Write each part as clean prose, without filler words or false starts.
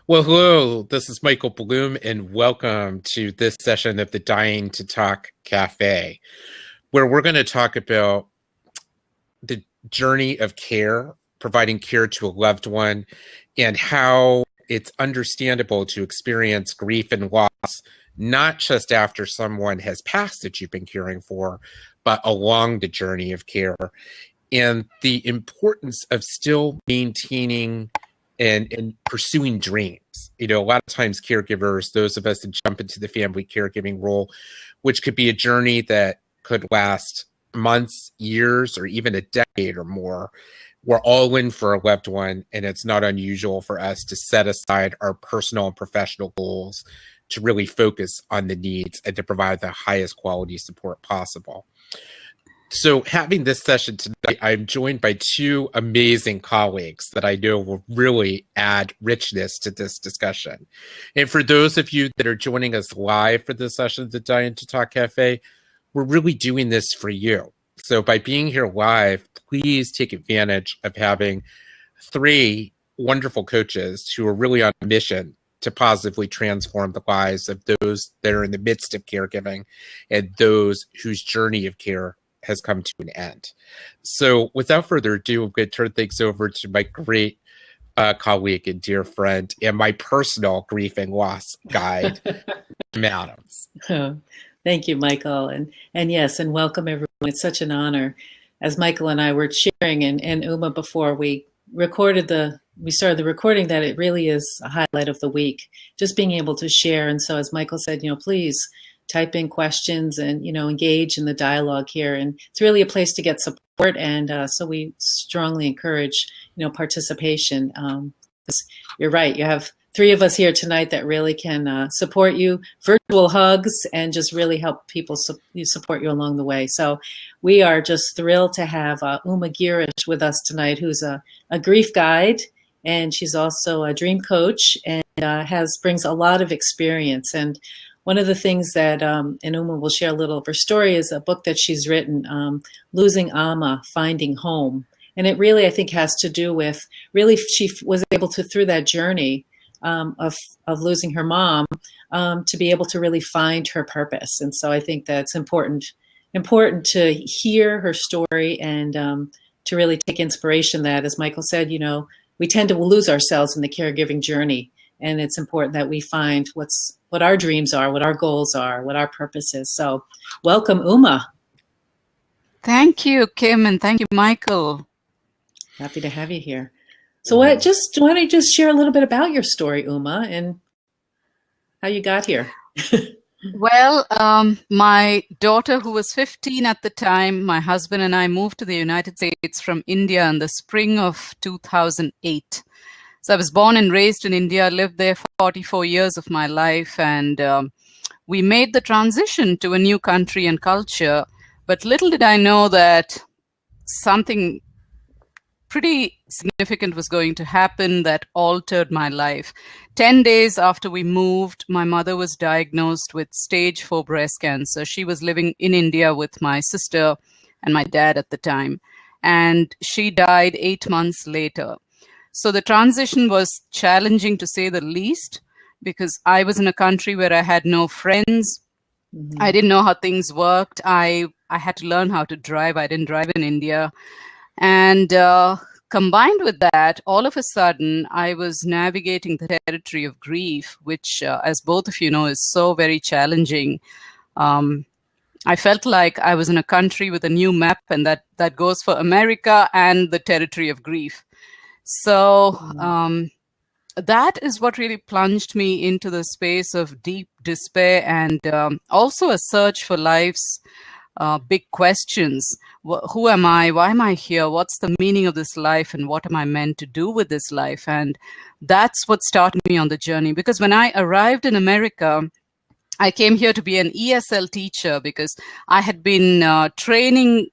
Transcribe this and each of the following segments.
Well, hello, this is Michael Bloom, and welcome to this session of the Dying to Talk Cafe, where we're going to talk about the journey of care, providing care to a loved one, and how it's understandable to experience grief and loss, not just after someone has passed that you've been caring for, but along the journey of care, and the importance of still maintaining and pursuing dreams. A lot of times caregivers, those of us that jump into the family caregiving role, which could be a journey that could last months, years, or even a decade or more, we're all in for a loved one, and it's not unusual for us to set aside our personal and professional goals to really focus on the needs and to provide the highest quality support possible. So having this session tonight, I'm joined by two amazing colleagues that I know will really add richness to this discussion. And for those of you that are joining us live for this session at the Dying to Talk Cafe, we're really doing this for you. So by being here live, please take advantage of having three wonderful coaches who are really on a mission to positively transform the lives of those that are in the midst of caregiving and those whose journey of care has come to an end. So without further ado, I'm going to turn things over to my great colleague and dear friend and my personal grief and loss guide, Jim Adams. Oh, thank you, Michael. And yes, and welcome everyone. It's such an honor. As Michael and I were sharing and Uma before we started the recording, that it really is a highlight of the week, just being able to share. And so as Michael said, please type in questions and, engage in the dialogue here. And it's really a place to get support. And so we strongly encourage, participation. You're right. You have three of us here tonight that really can support you, virtual hugs, and just really help people support you along the way. So we are just thrilled to have Uma Girish with us tonight, who's a grief guide, and she's also a dream coach and brings a lot of experience. And one of the things that, and Uma will share a little of her story, is a book that she's written, Losing Amma, Finding Home. And it really, I think, has to do with, really, she was able to, through that journey of losing her mom, to be able to really find her purpose. And so I think that's important to hear her story and to really take inspiration that, as Michael said, we tend to lose ourselves in the caregiving journey. And it's important that we find what our dreams are, what our goals are, what our purpose is. So welcome, Uma. Thank you, Kim, and thank you, Michael. Happy to have you here. So why don't you just share a little bit about your story, Uma, and how you got here? Well, my daughter, who was 15 at the time, my husband and I moved to the United States from India in the spring of 2008. So I was born and raised in India, lived there for 44 years of my life, and we made the transition to a new country and culture. But little did I know that something pretty significant was going to happen that altered my life. 10 days after we moved, my mother was diagnosed with stage 4 breast cancer. She was living in India with my sister and my dad at the time, and she died 8 months later. So the transition was challenging, to say the least, because I was in a country where I had no friends. Mm-hmm. I didn't know how things worked. I had to learn how to drive. I didn't drive in India. And combined with that, all of a sudden, I was navigating the territory of grief, which, as both of you know, is so very challenging. I felt like I was in a country with a new map, and that goes for America and the territory of grief. So that is what really plunged me into the space of deep despair and also a search for life's big questions. Who am I? Why am I here? What's the meaning of this life? And what am I meant to do with this life? And that's what started me on the journey. Because when I arrived in America, I came here to be an ESL teacher because I had been training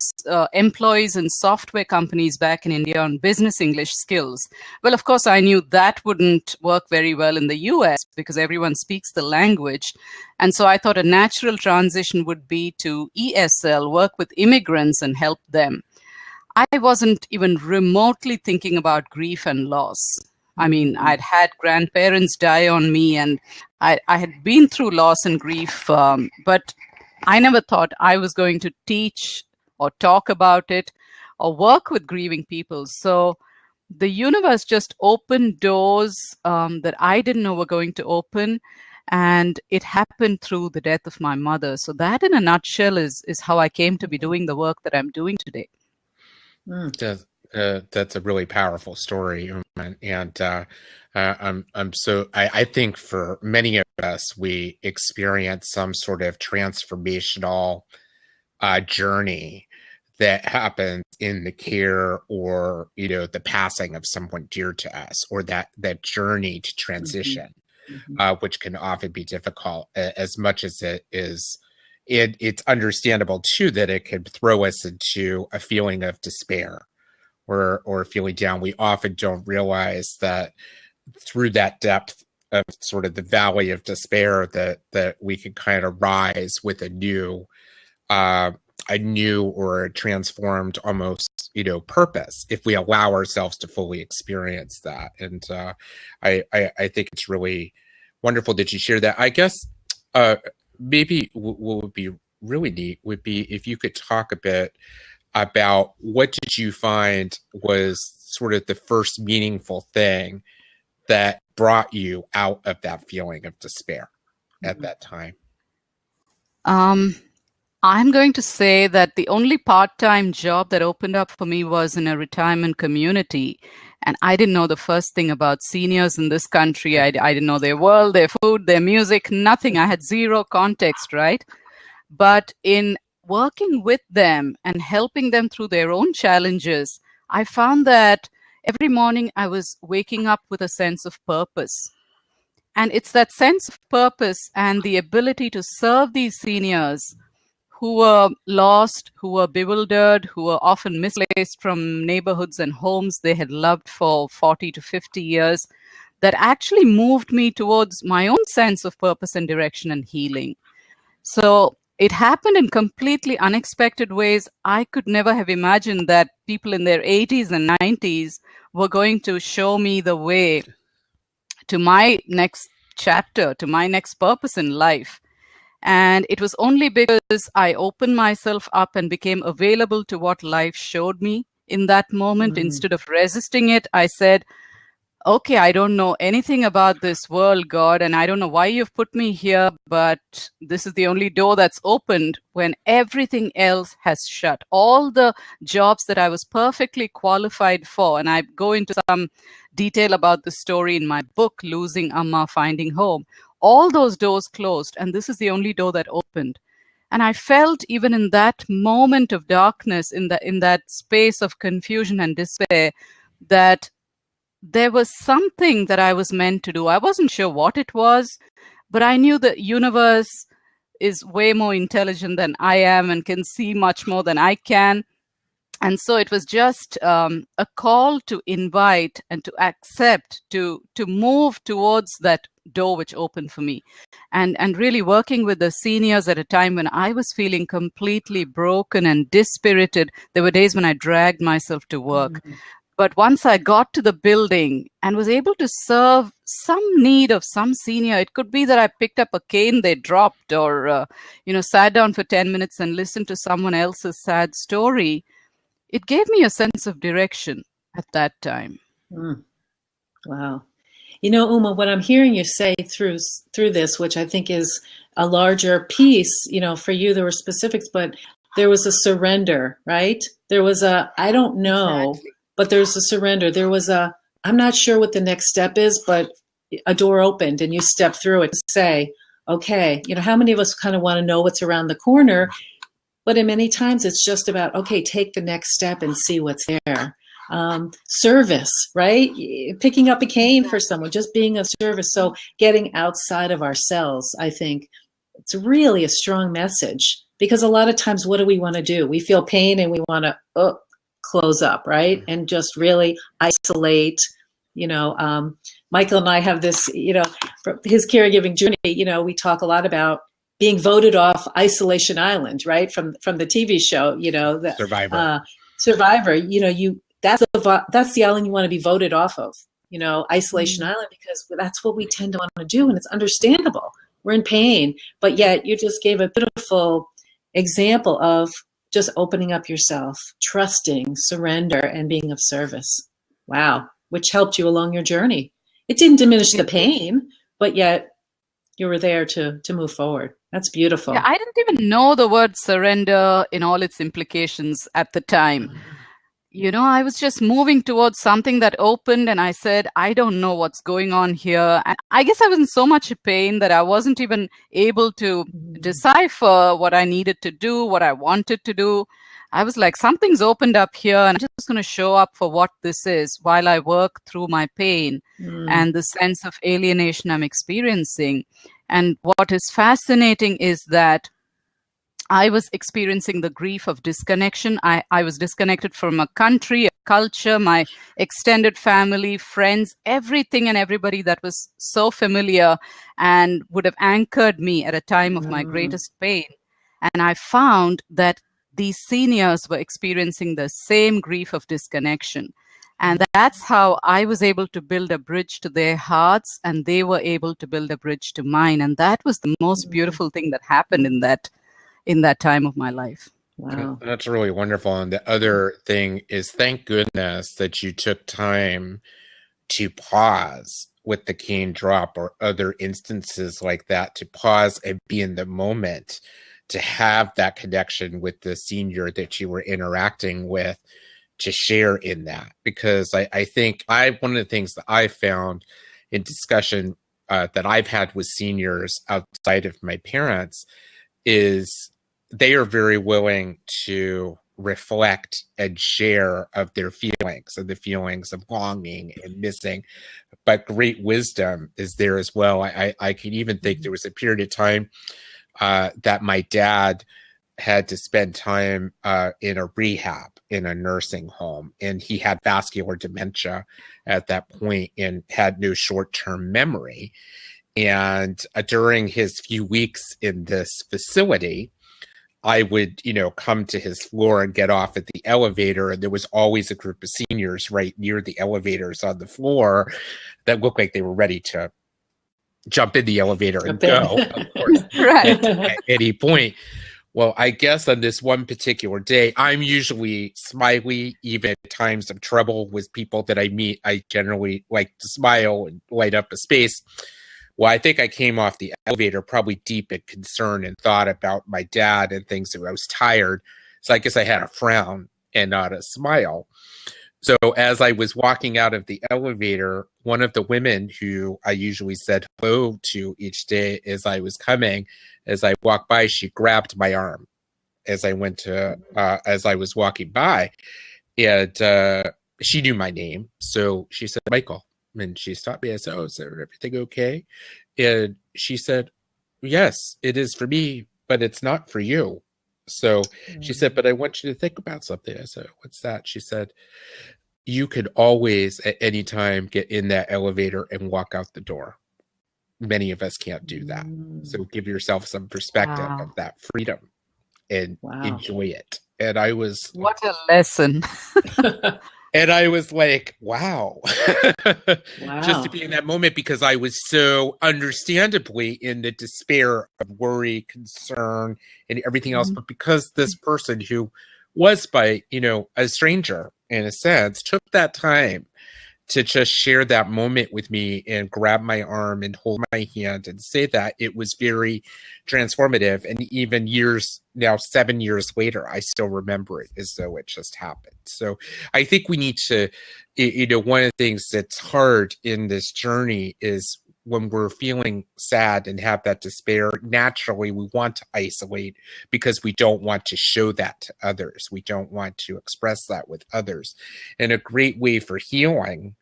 employees in software companies back in India on business English skills. Well, of course, I knew that wouldn't work very well in the US because everyone speaks the language. And so I thought a natural transition would be to ESL, work with immigrants and help them. I wasn't even remotely thinking about grief and loss. I mean, I'd had grandparents die on me, and I had been through loss and grief, but I never thought I was going to teach or talk about it or work with grieving people. So the universe just opened doors that I didn't know were going to open. And it happened through the death of my mother. So that, in a nutshell, is how I came to be doing the work that I'm doing today. That's a really powerful story, and I think for many of us, we experience some sort of transformational journey that happens in the care or the passing of someone dear to us, or that journey to transition. Which can often be difficult, as much as it is. It's understandable too that it can throw us into a feeling of despair or feeling down. We often don't realize that through that depth of sort of the valley of despair that we can kind of rise with a new or a transformed almost purpose if we allow ourselves to fully experience that. And I think it's really wonderful that you share that. I guess maybe what would be really neat would be if you could talk a bit about what did you find was sort of the first meaningful thing that brought you out of that feeling of despair at that time. I'm going to say that the only part-time job that opened up for me was in a retirement community. And I didn't know the first thing about seniors in this country. I didn't know their world, their food, their music, nothing. I had zero context, right? But in working with them and helping them through their own challenges, I found that every morning I was waking up with a sense of purpose. And it's that sense of purpose and the ability to serve these seniors who were lost, who were bewildered, who were often misplaced from neighborhoods and homes they had loved for 40 to 50 years, that actually moved me towards my own sense of purpose and direction and healing. So it happened in completely unexpected ways. I could never have imagined that people in their 80s and 90s were going to show me the way to my next chapter, to my next purpose in life. And it was only because I opened myself up and became available to what life showed me in that moment. Instead of resisting it, I said, okay, I don't know anything about this world, God, and I don't know why you've put me here, but this is the only door that's opened when everything else has shut. All the jobs that I was perfectly qualified for, and I go into some detail about the story in my book, Losing Amma, Finding Home, all those doors closed, and this is the only door that opened. And I felt even in that moment of darkness, in that space of confusion and despair, that there was something that I was meant to do. I wasn't sure what it was, but I knew the universe is way more intelligent than I am and can see much more than I can. And so it was just a call to invite and to accept, to move towards that door which opened for me. And really working with the seniors at a time when I was feeling completely broken and dispirited. There were days when I dragged myself to work. But once I got to the building and was able to serve some need of some senior, it could be that I picked up a cane they dropped, or sat down for 10 minutes and listened to someone else's sad story. It gave me a sense of direction at that time. Wow. Uma, what I'm hearing you say through this, which I think is a larger piece, for you there were specifics, but there was a surrender, right? There was I don't know, exactly. But there's a surrender. There was I'm not sure what the next step is, but a door opened and you step through it to say, okay, how many of us kind of want to know what's around the corner? But in many times it's just about, okay, take the next step and see what's there. Service, right? Picking up a cane for someone, just being of service. So getting outside of ourselves, I think it's really a strong message, because a lot of times, what do we want to do? We feel pain and we want to close up, right? And just really isolate. Michael and I have this, from his caregiving journey, we talk a lot about being voted off Isolation Island, right? From the TV show, Survivor. Survivor, that's the island you want to be voted off of, isolation island, because that's what we tend to want to do. And it's understandable. We're in pain, but yet you just gave a beautiful example of just opening up yourself, trusting, surrender, and being of service. Wow. Which helped you along your journey. It didn't diminish the pain, but yet you were there to move forward. That's beautiful. Yeah, I didn't even know the word surrender in all its implications at the time. I was just moving towards something that opened, and I said, I don't know what's going on here. And I guess I was in so much pain that I wasn't even able to decipher what I needed to do, what I wanted to do. I was like, something's opened up here, and I'm just going to show up for what this is while I work through my pain and the sense of alienation I'm experiencing. And what is fascinating is that I was experiencing the grief of disconnection. I was disconnected from a country, a culture, my extended family, friends, everything and everybody that was so familiar and would have anchored me at a time of my greatest pain. And I found that these seniors were experiencing the same grief of disconnection. And that's how I was able to build a bridge to their hearts, and they were able to build a bridge to mine. And that was the most beautiful thing that happened in that time of my life. Wow. That's really wonderful. And the other thing is, thank goodness that you took time to pause with the cane drop or other instances like that, to pause and be in the moment, to have that connection with the senior that you were interacting with, to share in that. Because I think one of the things that I found in discussion that I've had with seniors outside of my parents is they are very willing to reflect and share of their feelings and the feelings of longing and missing, but great wisdom is there as well. I can even think there was a period of time that my dad had to spend time in a rehab, in a nursing home, and he had vascular dementia at that point and had no short-term memory. And during his few weeks in this facility, I would, come to his floor and get off at the elevator, and there was always a group of seniors right near the elevators on the floor that looked like they were ready to jump in the elevator and go, of course, Right. at any point. Well, I guess on this one particular day, I'm usually smiley, even at times of trouble with people that I meet. I generally like to smile and light up a space. Well, I think I came off the elevator probably deep in concern and thought about my dad and things, that I was tired. So I guess I had a frown and not a smile. So as I was walking out of the elevator, one of the women who I usually said hello to each day as I was coming, as I walked by, she grabbed my arm as I was walking by. And she knew my name. So she said, Michael. And she stopped me. I said, oh, is everything okay? And she said, yes, it is for me, but it's not for you. So she said, but I want you to think about something. I said, what's that? She said, you could always at any time get in that elevator and walk out the door. Many of us can't do that. So give yourself some perspective of that freedom and enjoy it. And I was, what a lesson. And I was like, wow. Just to be in that moment, because I was so understandably in the despair of worry, concern, and everything else. But because this person who was by, a stranger in a sense, took that time to just share that moment with me and grab my arm and hold my hand and say that, it was very transformative. And even now 7 years later, I still remember it as though it just happened. So I think we need to, one of the things that's hard in this journey is when we're feeling sad and have that despair, naturally we want to isolate because we don't want to show that to others. We don't want to express that with others. And a great way for healing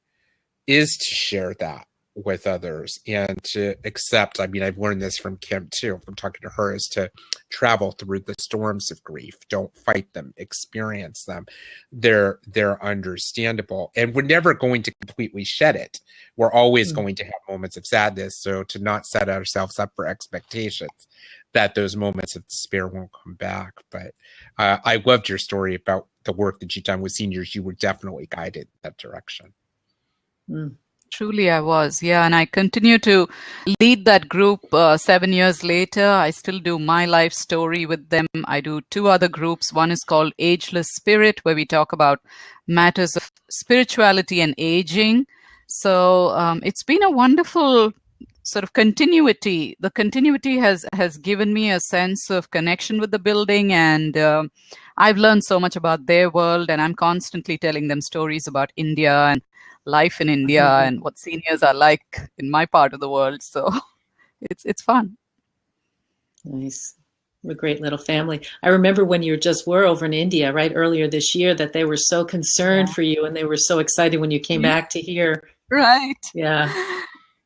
is to share that with others and to accept. I mean, I've learned this from Kim too, from talking to her, is to travel through the storms of grief. Don't fight them, experience them. They're understandable. And we're never going to completely shed it. We're always going to have moments of sadness. So to not set ourselves up for expectations that those moments of despair won't come back. But I loved your story about the work that you've done with seniors. You were definitely guided in that direction. Truly, I was. Yeah. And I continue to lead that group 7 years later. I still do my life story with them. I do two other groups. One is called Ageless Spirit, where we talk about matters of spirituality and aging. So it's been a wonderful sort of continuity. The continuity has given me a sense of connection with the building, and I've learned so much about their world, and I'm constantly telling them stories about India and life in India and what seniors are like in my part of the world. So it's fun. Nice. We're a great little family. I remember when you just were over in India, right, earlier this year, that they were so concerned for you and they were so excited when you came back to here. Right. Yeah.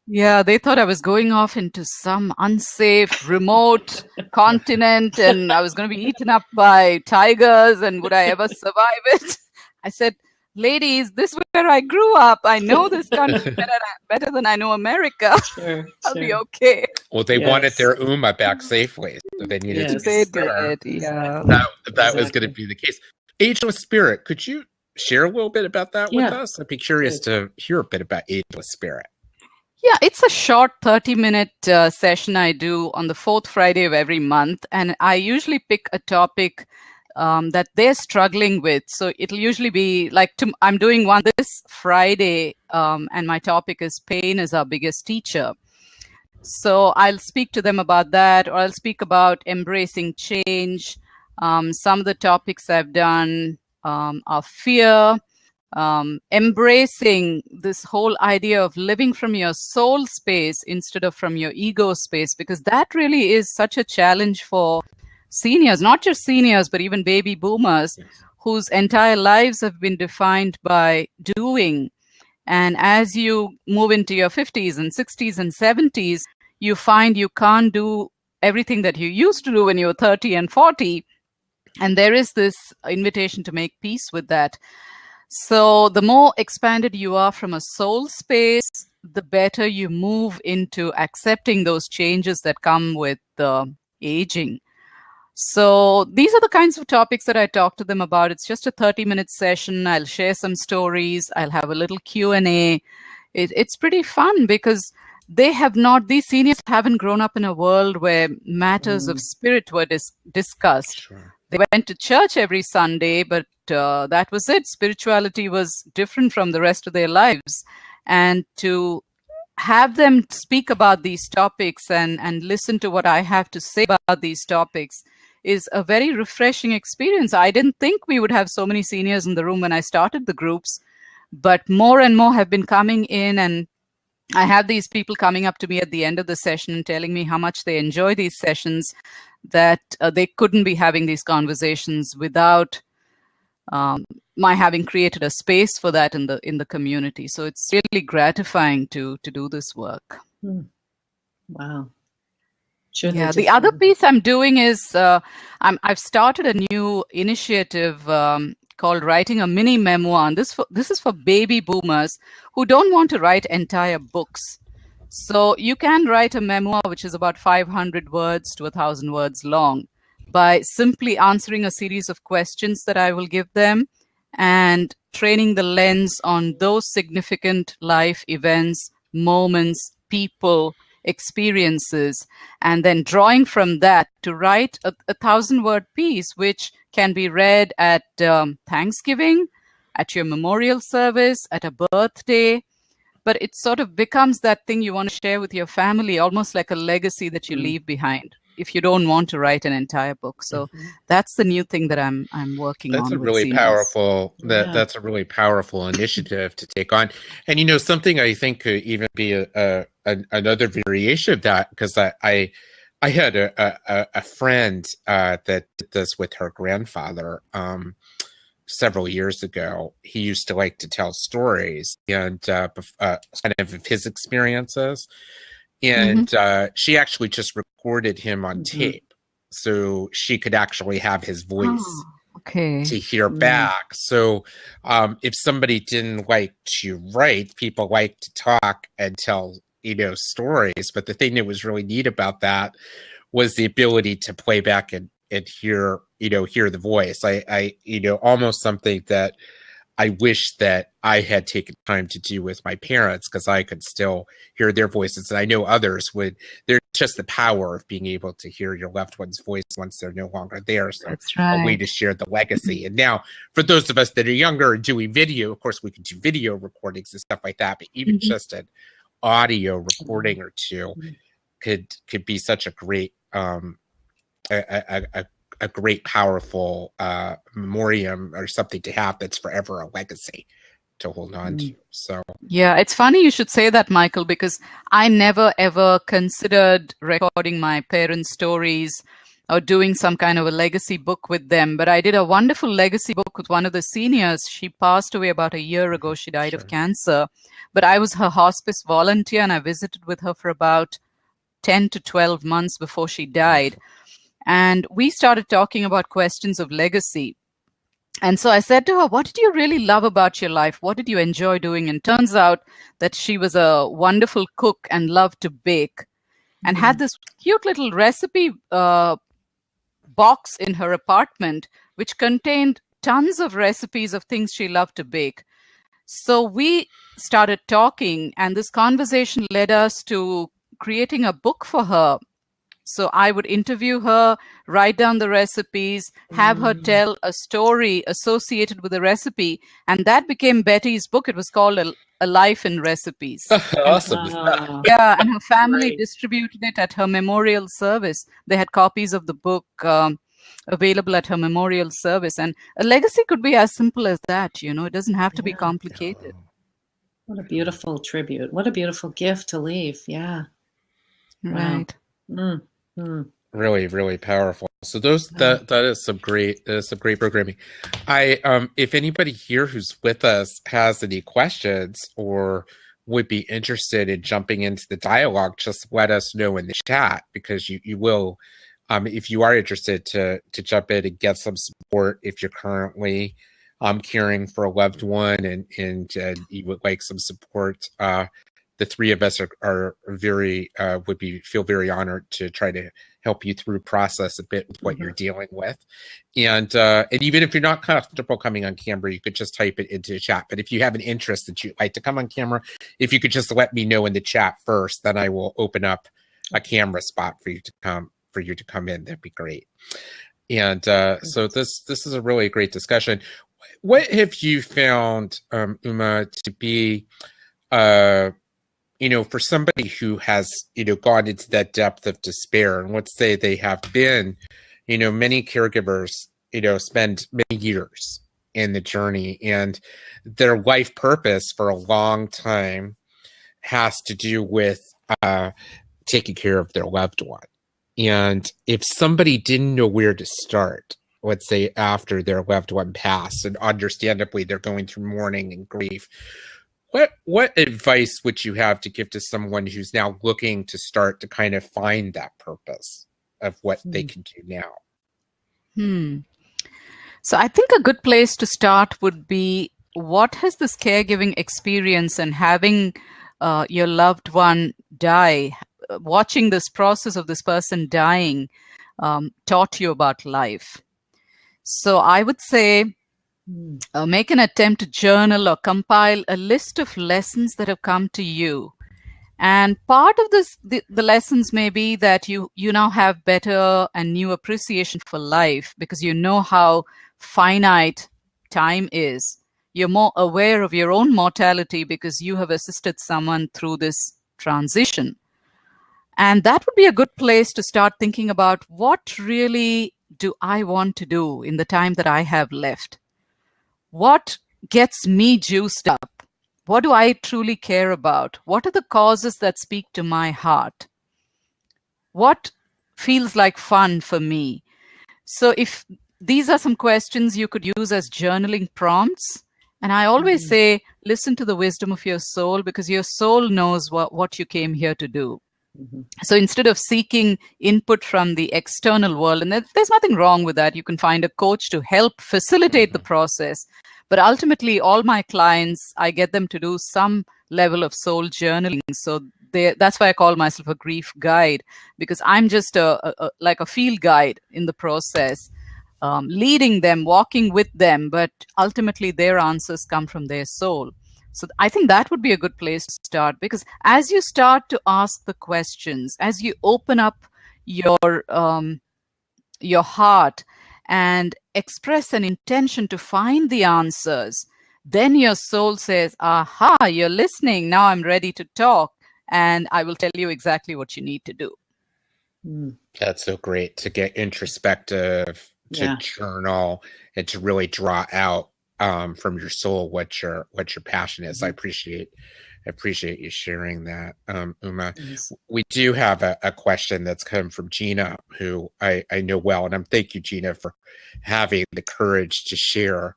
Yeah, they thought I was going off into some unsafe, remote continent and I was going to be eaten up by tigers and would I ever survive it? I said, ladies, this is where I grew up. I know this country better than I know America. Sure, I'll be okay. Well, they wanted their Uma back safely, so they needed to be sure that was going to be the case. Ageless Spirit, could you share a little bit about that with us? I'd be curious to hear a bit about Ageless Spirit. Yeah, it's a short 30-minute session I do on the fourth Friday of every month, and I usually pick a topic that they're struggling with. So it'll usually be like, I'm doing one this Friday, and my topic is pain is our biggest teacher. So I'll speak to them about that, or I'll speak about embracing change. Some of the topics I've done are fear, embracing this whole idea of living from your soul space instead of from your ego space, because that really is such a challenge for seniors, not just seniors, but even baby boomers, whose entire lives have been defined by doing. And as you move into your 50s and 60s and 70s, you find you can't do everything that you used to do when you were 30 and 40. And there is this invitation to make peace with that. So the more expanded you are from a soul space, the better you move into accepting those changes that come with aging. So these are the kinds of topics that I talk to them about. It's just a 30-minute session. I'll share some stories. I'll have a little Q&A. It's pretty fun because these seniors haven't grown up in a world where matters of spirit were discussed. Sure. They went to church every Sunday, but that was it. Spirituality was different from the rest of their lives. And to have them speak about these topics and listen to what I have to say about these topics is a very refreshing experience. I didn't think we would have so many seniors in the room when I started the groups, but more and more have been coming in, and I have these people coming up to me at the end of the session and telling me how much they enjoy these sessions, that they couldn't be having these conversations without my having created a space for that in the community. So it's really gratifying to do this work. Wow. Sure. Yeah. The other piece I'm doing is I've started a new initiative called Writing a Mini Memoir. And this is for baby boomers who don't want to write entire books. So you can write a memoir which is about 500 words to 1,000 words long by simply answering a series of questions that I will give them and training the lens on those significant life events, moments, people, experiences, and then drawing from that to write a 1,000-word piece, which can be read at Thanksgiving, at your memorial service, at a birthday. But it sort of becomes that thing you want to share with your family, almost like a legacy that you leave behind if you don't want to write an entire book. So that's the new thing that I'm working on. That's a really powerful that's a really powerful initiative to take on. And something I think could even be another variation of that, because I had a friend that did this with her grandfather several years ago. He used to like to tell stories and kind of his experiences. And she actually just recorded him on tape so she could actually have his voice to hear back. So if somebody didn't like to write, people like to talk and tell, stories. But the thing that was really neat about that was the ability to play back and hear the voice. I almost something that I wish that I had taken time to do with my parents, because I could still hear their voices. And I know others would. There's just the power of being able to hear your loved one's voice once they're no longer there. So That's right. a way to share the legacy. And now for those of us that are younger and doing video, of course, we could do video recordings and stuff like that. But even just an audio recording or two could be such a great a great, powerful memoriam or something to have that's forever a legacy to hold on to. So yeah, it's funny you should say that, Michael, because I never ever considered recording my parents' stories or doing some kind of a legacy book with them. But I did a wonderful legacy book with one of the seniors. She passed away about a year ago. She died of cancer. But I was her hospice volunteer, and I visited with her for about 10 to 12 months before she died. And we started talking about questions of legacy. And so I said to her, what did you really love about your life? What did you enjoy doing? And turns out that she was a wonderful cook and loved to bake and had this cute little recipe box in her apartment, which contained tons of recipes of things she loved to bake. So we started talking, and this conversation led us to creating a book for her. So I would interview her, write down the recipes, have her tell a story associated with the recipe. And that became Betty's book. It was called A Life in Recipes. awesome. Yeah, and her family distributed it at her memorial service. They had copies of the book available at her memorial service. And a legacy could be as simple as that, you know. It doesn't have to be complicated. What a beautiful tribute. What a beautiful gift to leave. Yeah. Right. Wow. Really, really powerful. So that is some great programming. If anybody here who's with us has any questions or would be interested in jumping into the dialogue, just let us know in the chat, because you will, if you are interested to jump in and get some support if you're currently caring for a loved one and you would like some support. The three of us are very feel very honored to try to help you through process a bit with what you're dealing with, and even if you're not comfortable coming on camera, you could just type it into the chat. But if you have an interest that you'd like to come on camera, if you could just let me know in the chat first, then I will open up a camera spot for you to come in. That'd be great. And so this is a really great discussion. What have you found, Uma, to be for somebody who has, gone into that depth of despair, and let's say they have been, many caregivers, spend many years in the journey, and their life purpose for a long time has to do with taking care of their loved one. And if somebody didn't know where to start, let's say after their loved one passed, and understandably they're going through mourning and grief, what advice would you have to give to someone who's now looking to start to kind of find that purpose of what they can do now? So I think a good place to start would be, what has this caregiving experience and having your loved one die, watching this process of this person dying, taught you about life? So I would say, make an attempt to journal or compile a list of lessons that have come to you. And part of this, the lessons may be that you now have better and new appreciation for life, because you know how finite time is. You're more aware of your own mortality because you have assisted someone through this transition. And that would be a good place to start thinking about, what really do I want to do in the time that I have left? What gets me juiced up? What do I truly care about? What are the causes that speak to my heart? What feels like fun for me? So if these are some questions you could use as journaling prompts. And I always say, listen to the wisdom of your soul, because your soul knows what you came here to do. So instead of seeking input from the external world, and there's nothing wrong with that, you can find a coach to help facilitate the process. But ultimately, all my clients, I get them to do some level of soul journaling. So that's why I call myself a grief guide, because I'm just like a field guide in the process, leading them, walking with them, but ultimately their answers come from their soul. So I think that would be a good place to start, because as you start to ask the questions, as you open up your heart and express an intention to find the answers, then your soul says, aha, you're listening. Now I'm ready to talk, and I will tell you exactly what you need to do. That's so great to get introspective, to journal, and to really draw out from your soul what your passion is. I appreciate you sharing that, Uma. Yes. We do have a question that's come from Gina, who I know well, and thank you, Gina, for having the courage to share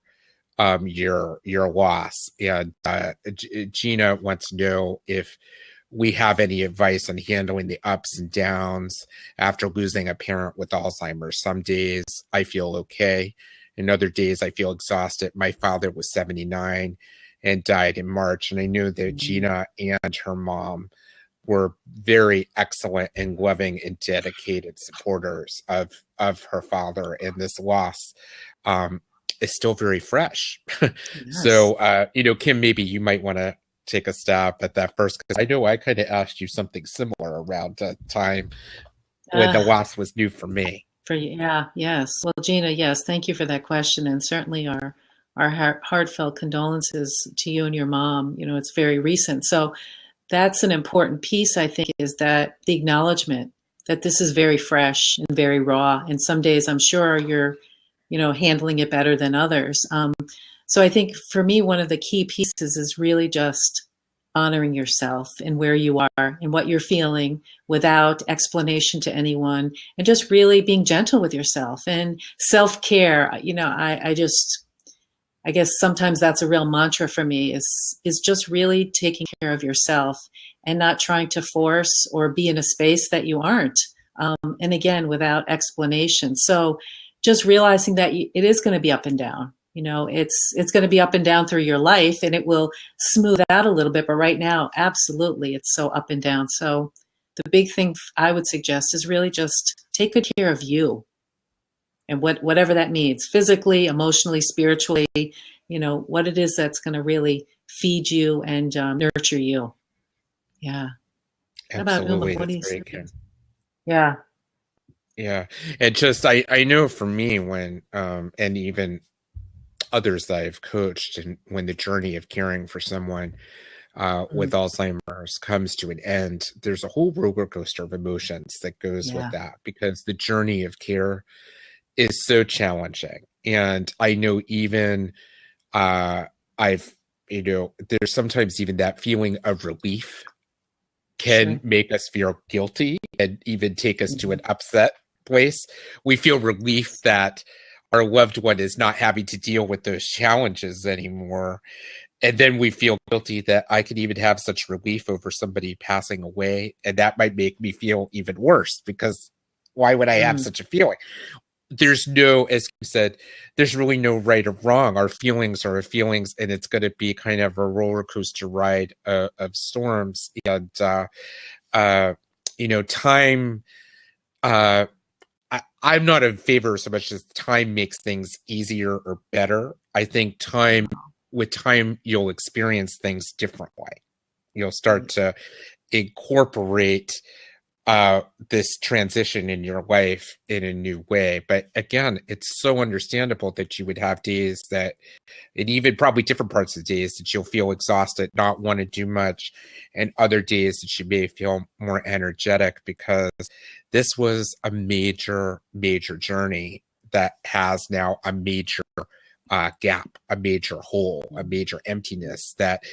your loss. And Gina wants to know if we have any advice on handling the ups and downs after losing a parent with Alzheimer's. Some days I feel okay, and other days I feel exhausted. My father was 79 and died in March, and I knew that Gina and her mom were very excellent and loving and dedicated supporters of her father, and this loss is still very fresh. Yes. So, Kim, maybe you might want to take a stab at that first, because I know I kind of asked you something similar around that time when the loss was new for me. Yes. Well, Gina, yes, thank you for that question, and certainly our heartfelt condolences to you and your mom. It's very recent, so that's an important piece, I think, is that the acknowledgement that this is very fresh and very raw, and some days I'm sure you're handling it better than others. So I think for me, one of the key pieces is really just honoring yourself and where you are and what you're feeling without explanation to anyone, and just really being gentle with yourself and self-care. I guess sometimes that's a real mantra for me, is just really taking care of yourself and not trying to force or be in a space that you aren't. And again, without explanation. So just realizing that it is going to be up and down. It's going to be up and down through your life, and it will smooth out a little bit. But right now, absolutely, it's so up and down. So the big thing I would suggest is really just take good care of you, and whatever that means, physically, emotionally, spiritually, what it is that's going to really feed you and nurture you. Yeah. Absolutely. What do you say? Yeah. Yeah. And just, I know for me when, and even others that I've coached, and when the journey of caring for someone with Alzheimer's comes to an end, there's a whole roller coaster of emotions that goes with that, because the journey of care is so challenging. And I know even there's sometimes even that feeling of relief can make us feel guilty and even take us to an upset place. We feel relief that our loved one is not having to deal with those challenges anymore. And then we feel guilty that I could even have such relief over somebody passing away. And that might make me feel even worse, because why would I have such a feeling? There's no, as you said, there's really no right or wrong. Our feelings are our feelings, and it's going to be kind of a roller coaster ride of storms. And, time, I'm not in favor so much as time makes things easier or better. I think with time, you'll experience things differently. You'll start to incorporate this transition in your life in a new way. But again, it's so understandable that you would have days that, and even probably different parts of the days, that you'll feel exhausted, not want to do much, and other days that you may feel more energetic, because this was a major, major journey that has now a major gap, a major hole, a major emptiness that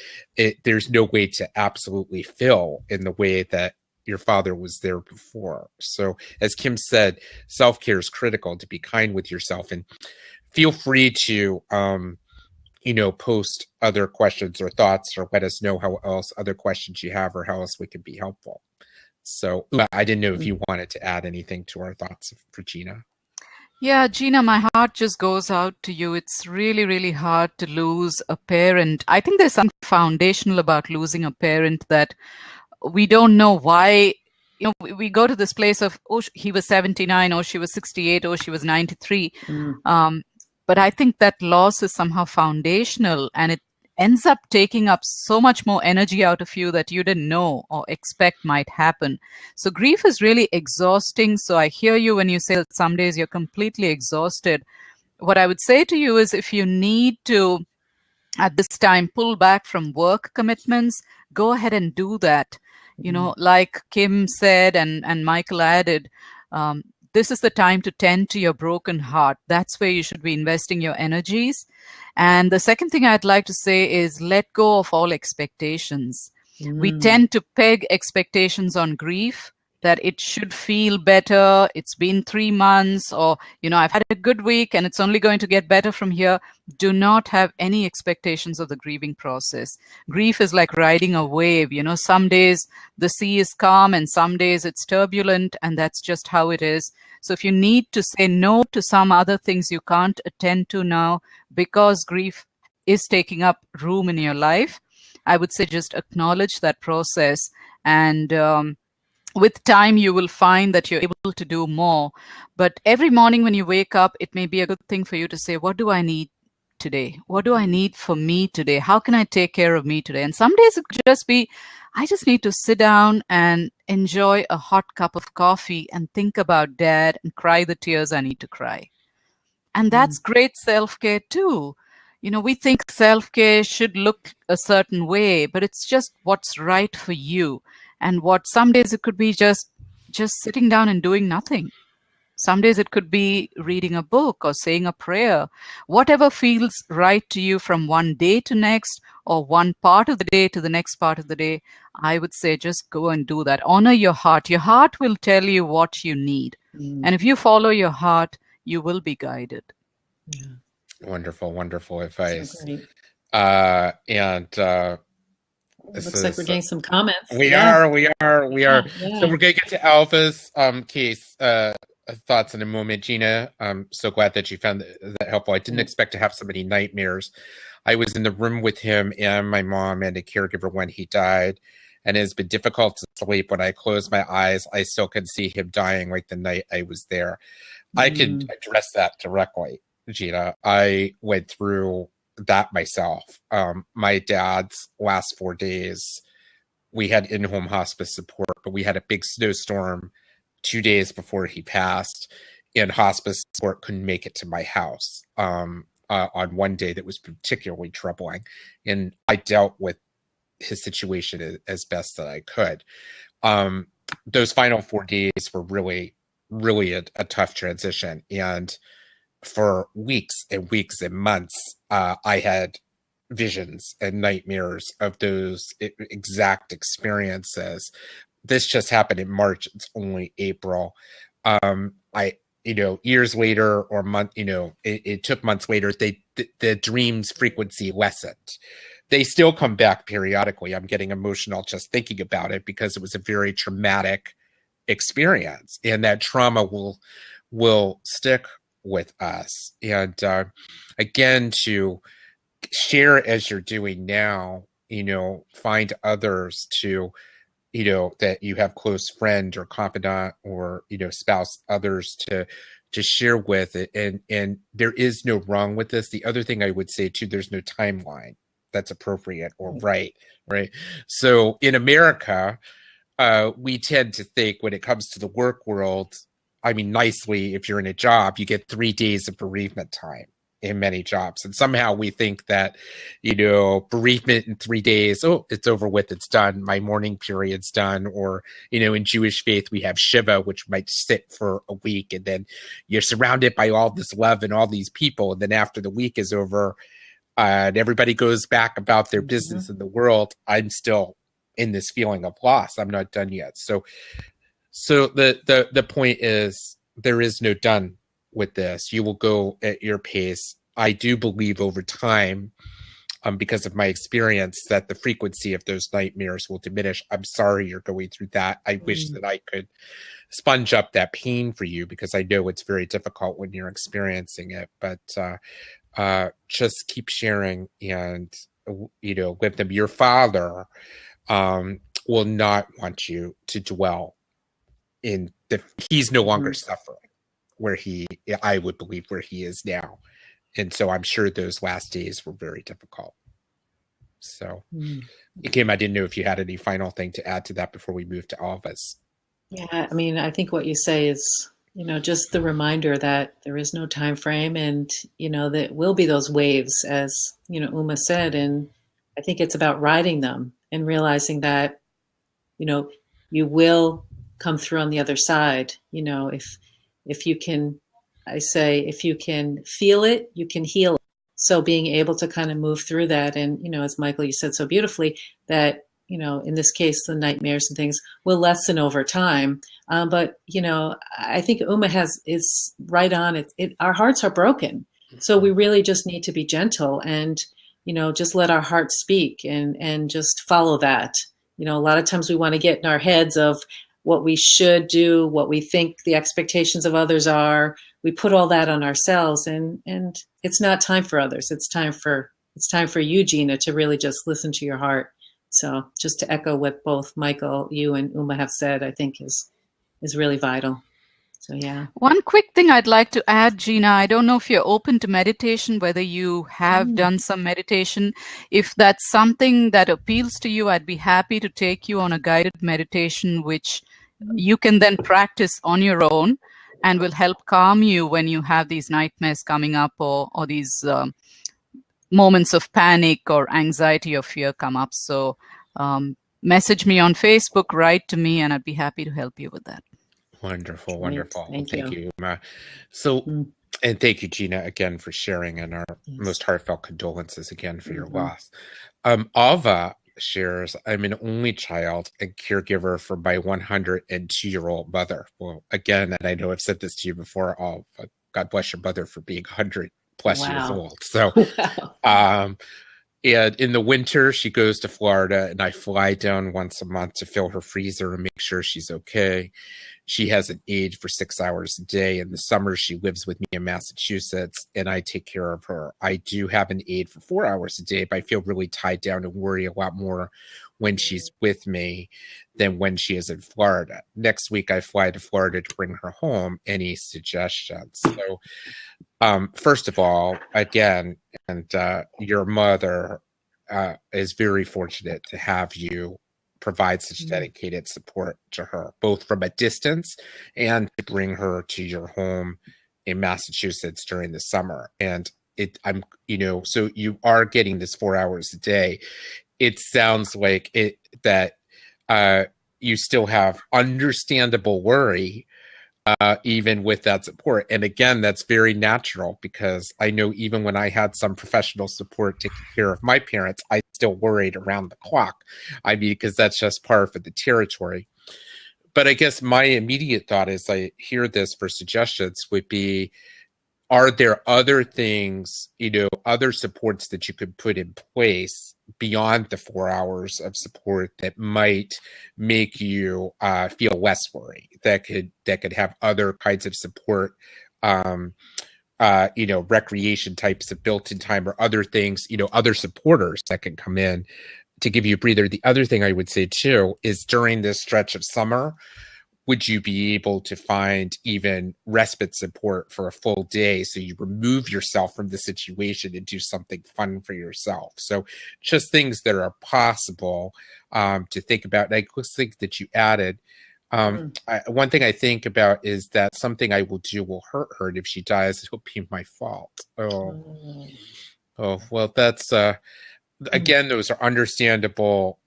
there's no way to absolutely fill in the way that your father was there before. So as Kim said, self-care is critical, to be kind with yourself, and feel free to, post other questions or thoughts, or let us know how else other questions you have, or how else we can be helpful. So I didn't know if you wanted to add anything to our thoughts for Gina. Yeah, Gina, my heart just goes out to you. It's really, really hard to lose a parent. I think there's something foundational about losing a parent, that we don't know why we go to this place of, oh, he was 79, or she was 68, or she was 93. But I think that loss is somehow foundational, and it ends up taking up so much more energy out of you that you didn't know or expect might happen. So grief is really exhausting. So I hear you when you say that some days you're completely exhausted. What I would say to you is, if you need to, at this time, pull back from work commitments, go ahead and do that. Like Kim said, and Michael added, this is the time to tend to your broken heart. That's where you should be investing your energies. And the second thing I'd like to say is, let go of all expectations. We tend to peg expectations on grief, that it should feel better. It's been 3 months, or, I've had a good week and it's only going to get better from here. Do not have any expectations of the grieving process. Grief is like riding a wave. Some days the sea is calm and some days it's turbulent, and that's just how it is. So if you need to say no to some other things you can't attend to now because grief is taking up room in your life, I would say just acknowledge that process, and with time, you will find that you're able to do more. But every morning when you wake up, it may be a good thing for you to say, what do I need today? What do I need for me today? How can I take care of me today? And some days it could just be, I just need to sit down and enjoy a hot cup of coffee and think about Dad and cry the tears I need to cry. And that's great self-care too. We think self-care should look a certain way, but it's just what's right for you. And what some days it could be just sitting down and doing nothing. Some days it could be reading a book or saying a prayer. Whatever feels right to you from one day to next, or one part of the day to the next part of the day, I would say just go and do that. Honor your heart. Your heart will tell you what you need. And if you follow your heart, you will be guided. Yeah. Wonderful advice. So It looks like we're getting some comments. We are. Yeah. So we're going to get to Alva's case thoughts in a moment. Gina, I'm so glad that you found that helpful. I didn't expect to have so many nightmares. I was in the room with him and my mom and a caregiver when he died, and it has been difficult to sleep. When I close my eyes, I still can see him dying like the night I was there. I could address that directly, Gina. I went through that myself. My dad's last 4 days, we had in-home hospice support, but we had a big snowstorm 2 days before he passed, and hospice support couldn't make it to my house on one day that was particularly troubling. And I dealt with his situation as best that I could. Those final 4 days were really a tough transition. And for weeks and weeks and months, I had visions and nightmares of those exact experiences. This just happened in March. It's only April. Years later or it took months later, the dreams frequency lessened. They still come back periodically. I'm getting emotional just thinking about it because it was a very traumatic experience, and that trauma will stick with us. And again, to share as you're doing now, find others to, that you have close friend or confidant or, spouse, others to share with it. And there is no wrong with this. The other thing I would say too, there's no timeline that's appropriate or right. So in America, we tend to think when it comes to the work world, nicely, if you're in a job, you get 3 days of bereavement time in many jobs. And somehow we think that, bereavement in 3 days, oh, it's over with, it's done, my mourning period's done. Or, in Jewish faith, we have Shiva, which might sit for a week, and then you're surrounded by all this love and all these people. And then after the week is over, and everybody goes back about their business in the world, I'm still in this feeling of loss. I'm not done yet. So the point is, there is no done with this. You will go at your pace. I do believe over time, because of my experience, that the frequency of those nightmares will diminish. I'm sorry you're going through that. I wish that I could sponge up that pain for you, because I know it's very difficult when you're experiencing it. But just keep sharing and, with them. Your father will not want you to dwell he's no longer suffering I would believe where he is now. And so I'm sure those last days were very difficult. So Kim, I didn't know if you had any final thing to add to that before we move to Alva's. Yeah, I mean, I think what you say is, just the reminder that there is no time frame, and that will be those waves, as Uma said, and I think it's about riding them and realizing that you will come through on the other side. If you can, I say, if you can feel it, you can heal it. So being able to kind of move through that, and as Michael, you said so beautifully, that in this case, the nightmares and things will lessen over time. But I think Uma is right on it. Our hearts are broken, so we really just need to be gentle and just let our hearts speak and just follow that. A lot of times we want to get in our heads of what we should do, what we think the expectations of others are. We put all that on ourselves, and it's not time for others. It's time for you, Gina, to really just listen to your heart. So just to echo what both Michael, you, and Uma have said, I think is really vital. So yeah. One quick thing I'd like to add, Gina, I don't know if you're open to meditation, whether you have done some meditation. If that's something that appeals to you, I'd be happy to take you on a guided meditation, which you can then practice on your own and will help calm you when you have these nightmares coming up or these moments of panic or anxiety or fear come up. So message me on Facebook, write to me, and I'd be happy to help you with that. Wonderful, Great. wonderful. Thank you, Uma. So, and thank you, Gina, again for sharing, and our most heartfelt condolences again for your loss. Alva shares, I'm an only child and caregiver for my 102-year-old mother. Well, again, and I know I've said this to you before, Alva, God bless your mother for being 100+ years old. So, and in the winter, she goes to Florida, and I fly down once a month to fill her freezer and make sure she's okay. She has an aide for 6 hours a day. In the summer, she lives with me in Massachusetts, and I take care of her. I do have an aide for 4 hours a day, but I feel really tied down and worry a lot more when she's with me than when she is in Florida. Next week, I fly to Florida to bring her home. Any suggestions? So, first of all, again, and your mother is very fortunate to have you provide such dedicated support to her, both from a distance and to bring her to your home in Massachusetts during the summer. And so you are getting this 4 hours a day. It sounds like that you still have understandable worry even with that support. And again, that's very natural, because I know even when I had some professional support taking care of my parents, I still worried around the clock. I mean, because that's just part of the territory. But I guess my immediate thought as I hear this for suggestions would be, are there other things, other supports that you could put in place beyond the 4 hours of support that might make you feel less worried, that could have other kinds of support, recreation types of built-in time or other things, other supporters that can come in to give you a breather? The other thing I would say too is, during this stretch of summer, would you be able to find even respite support for a full day, so you remove yourself from the situation and do something fun for yourself? So just things that are possible to think about. And I think that you added, one thing I think about is that something I will do will hurt her, and if she dies, it'll be my fault. Oh, well, that's... again, those are understandable,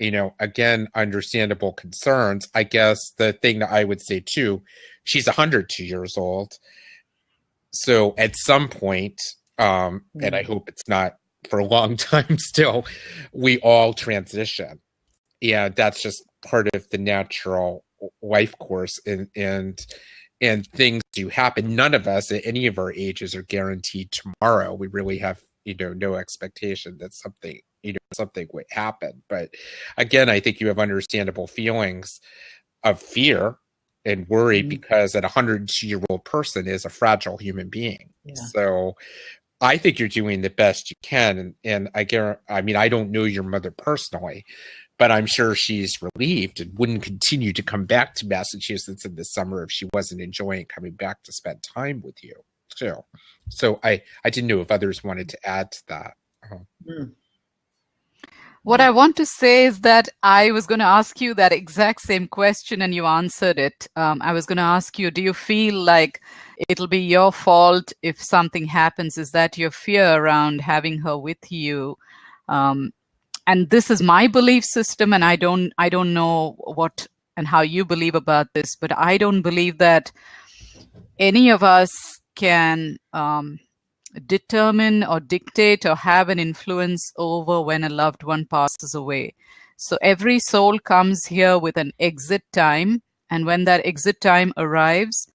understandable concerns. I guess the thing that I would say too, she's 102 years old. So at some point, and I hope it's not for a long time still, we all transition. Yeah, that's just part of the natural life course, and things do happen. None of us at any of our ages are guaranteed tomorrow. We really have, no expectation that something would happen. But again, I think you have understandable feelings of fear and worry, because a 102-year-old person is a fragile human being. So I think you're doing the best you can. And I don't know your mother personally, but I'm sure she's relieved and wouldn't continue to come back to Massachusetts in the summer if she wasn't enjoying coming back to spend time with you too. So I didn't know if others wanted to add to that. Mm. What I want to say is that I was going to ask you that exact same question and you answered it. I was going to ask you, do you feel like it'll be your fault if something happens? Is that your fear around having her with you? And this is my belief system, and I don't know what and how you believe about this, but I don't believe that any of us can determine or dictate or have an influence over when a loved one passes away. So every soul comes here with an exit time, and when that exit time arrives,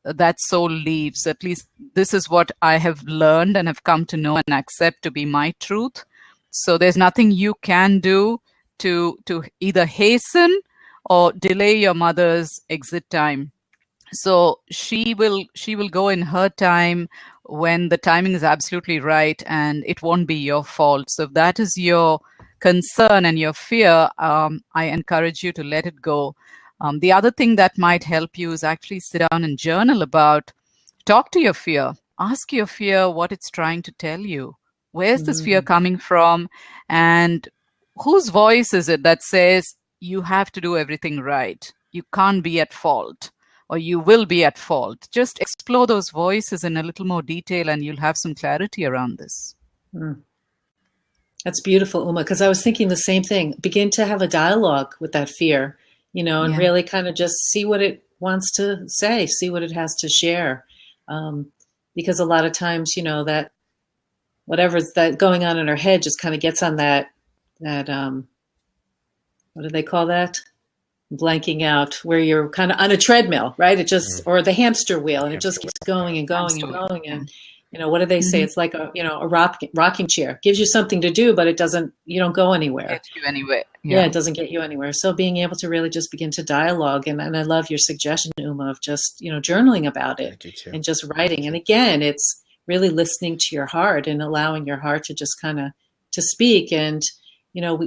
that soul leaves. At least this is what I have learned and have come to know and accept to be my truth. So there's nothing you can do to either hasten or delay your mother's exit time. So she will go in her time when the timing is absolutely right, and it won't be your fault. So if that is your concern and your fear, I encourage you to let it go. The other thing that might help you is actually sit down and journal about, talk to your fear, ask your fear what it's trying to tell you. Where's this fear coming from? And whose voice is it that says you have to do everything right? You can't be at fault, or you will be at fault. Just explore those voices in a little more detail and you'll have some clarity around this. That's beautiful, Uma, because I was thinking the same thing. Begin to have a dialogue with that fear, and really kind of just see what it wants to say, see what it has to share. Because a lot of times, that whatever's that going on in our head just kind of gets on that what do they call that? Blanking out, where you're kind of on a treadmill, right? It just, or the hamster wheel, and it just keeps going and going and going. And, what do they say? It's like a rocking chair. Gives you something to do, but you don't go anywhere. Get you anywhere. Yeah, it doesn't get you anywhere. So being able to really just begin to dialogue, and I love your suggestion, Uma, of just, journaling about it and just writing. And again, it's really listening to your heart and allowing your heart to just kind of to speak. And,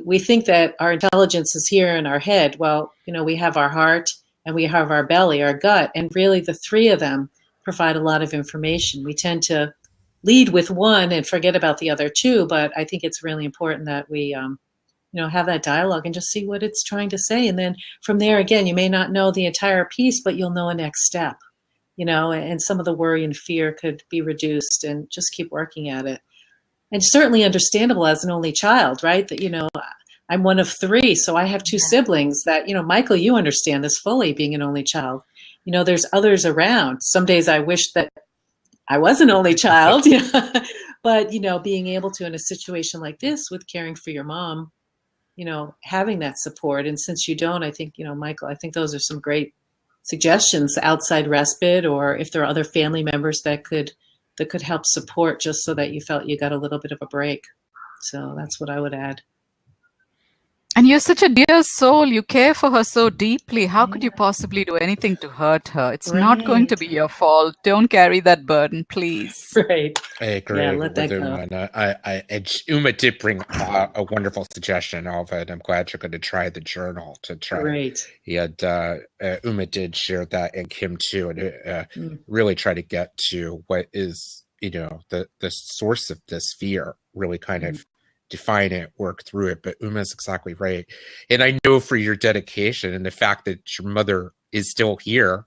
we think that our intelligence is here in our head. Well, we have our heart and we have our belly, our gut, and really the three of them provide a lot of information. We tend to lead with one and forget about the other two, but I think it's really important that we, have that dialogue and just see what it's trying to say. And then from there, again, you may not know the entire piece, but you'll know a next step, and some of the worry and fear could be reduced, and just keep working at it. And certainly understandable as an only child, right? That, I'm one of three, so I have two siblings that, Michael, you understand this fully, being an only child. There's others around. Some days I wish that I was an only child, but, being able to, in a situation like this with caring for your mom, having that support. And since you don't, I think, Michael, I think those are some great suggestions, outside respite, or if there are other family members that could help support, just so that you felt you got a little bit of a break. So that's what I would add. And you're such a dear soul. You care for her so deeply. How could you possibly do anything to hurt her? It's not going to be your fault. Don't carry that burden, please. Right. I agree with Uma. And Uma did bring a wonderful suggestion, Alva, and I'm glad you're going to try the journal to try. Great. Uma did share that, and Kim too, and really try to get to what is, the source of this fear, really kind of define it, work through it. But Uma's exactly right. And I know for your dedication and the fact that your mother is still here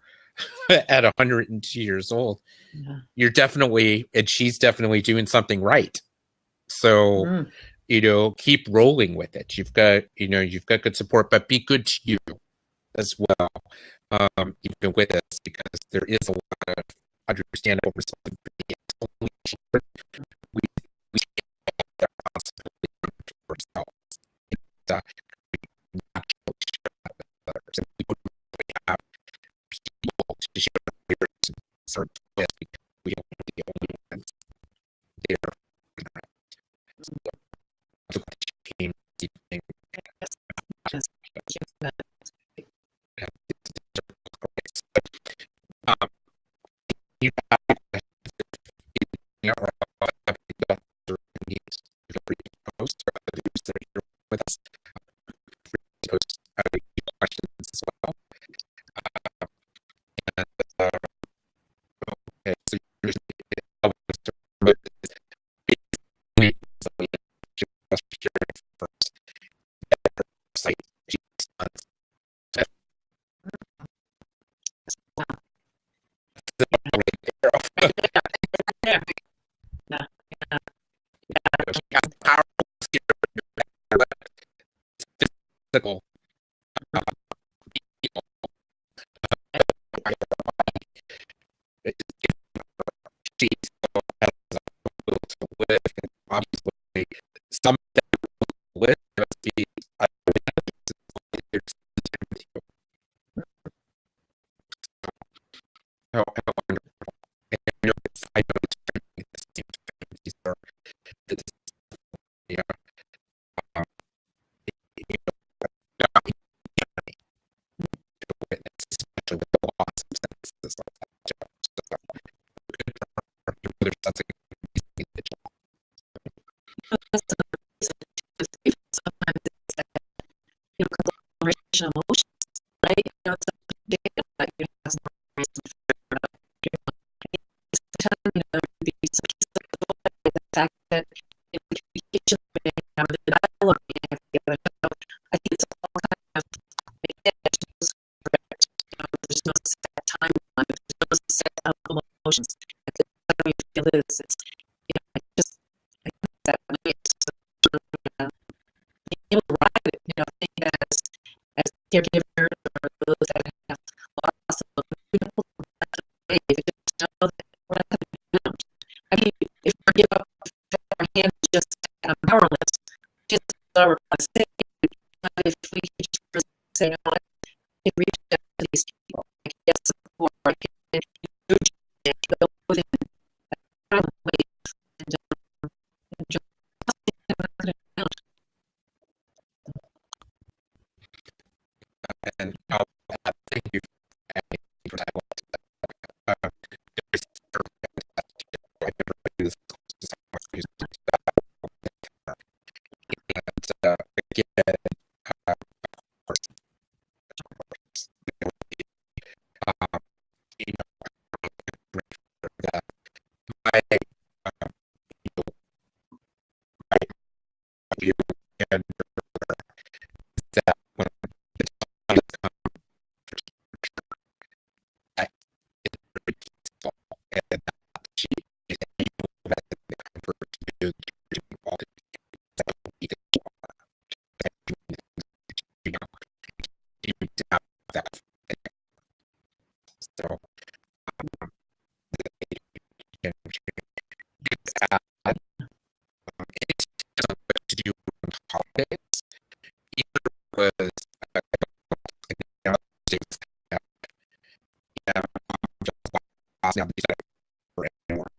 at 102 years old, you're definitely, and she's definitely doing something right. So, keep rolling with it. You've got good support, but be good to you as well, even with this, because there is a lot of understandable responsibility. We have that responsibility to ourselves. We naturally share that with others, and we wouldn't really have people to share their concerns with, because we don't want the only ones there. So that's what came to think. You have with us. how wonderful. And I know it's the same time. These are the yeah, um, you know, not to witness, especially with the loss of sentences like that. So, there's something sometimes it's that, conglomeration of emotions, right? It's a data that has no reason for to be some the fact that the communication the dialogue together. So I think it's all kind of there's no set timeline, there's no set of emotions. How you feel this? It's I just I think that way being able to ride it, think as caregivers or those that have lost of way, just know that we're not going to do. I mean, if we give up our hands just powerless, just our say, if we could just say, no, I can reach out to these people, I can get support, I can go within a way and just and I'll thank you for that. I never do this. And again, of course, you know, that my my view and that when the time comes, I it's very peaceful and she is able to comfort to do all the that we can you know you have that so it's what to do on holidays either was now these are for anymore.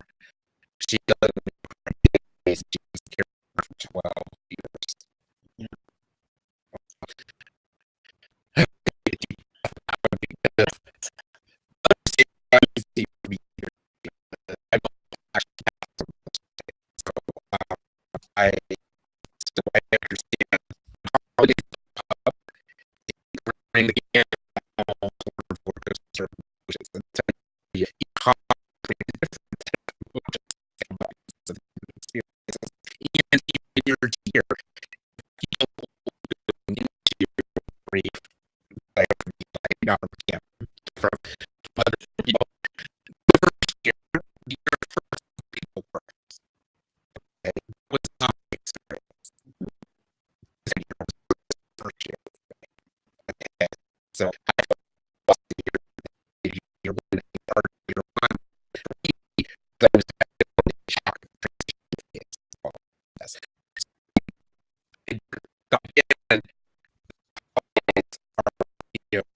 She doesn't she was here for 12 years. Yeah. I so I understand how it bring again all sort of workers services and be even your dear brief like not from other people your first people work was not experience first year. Okay. So I you're one that was again you know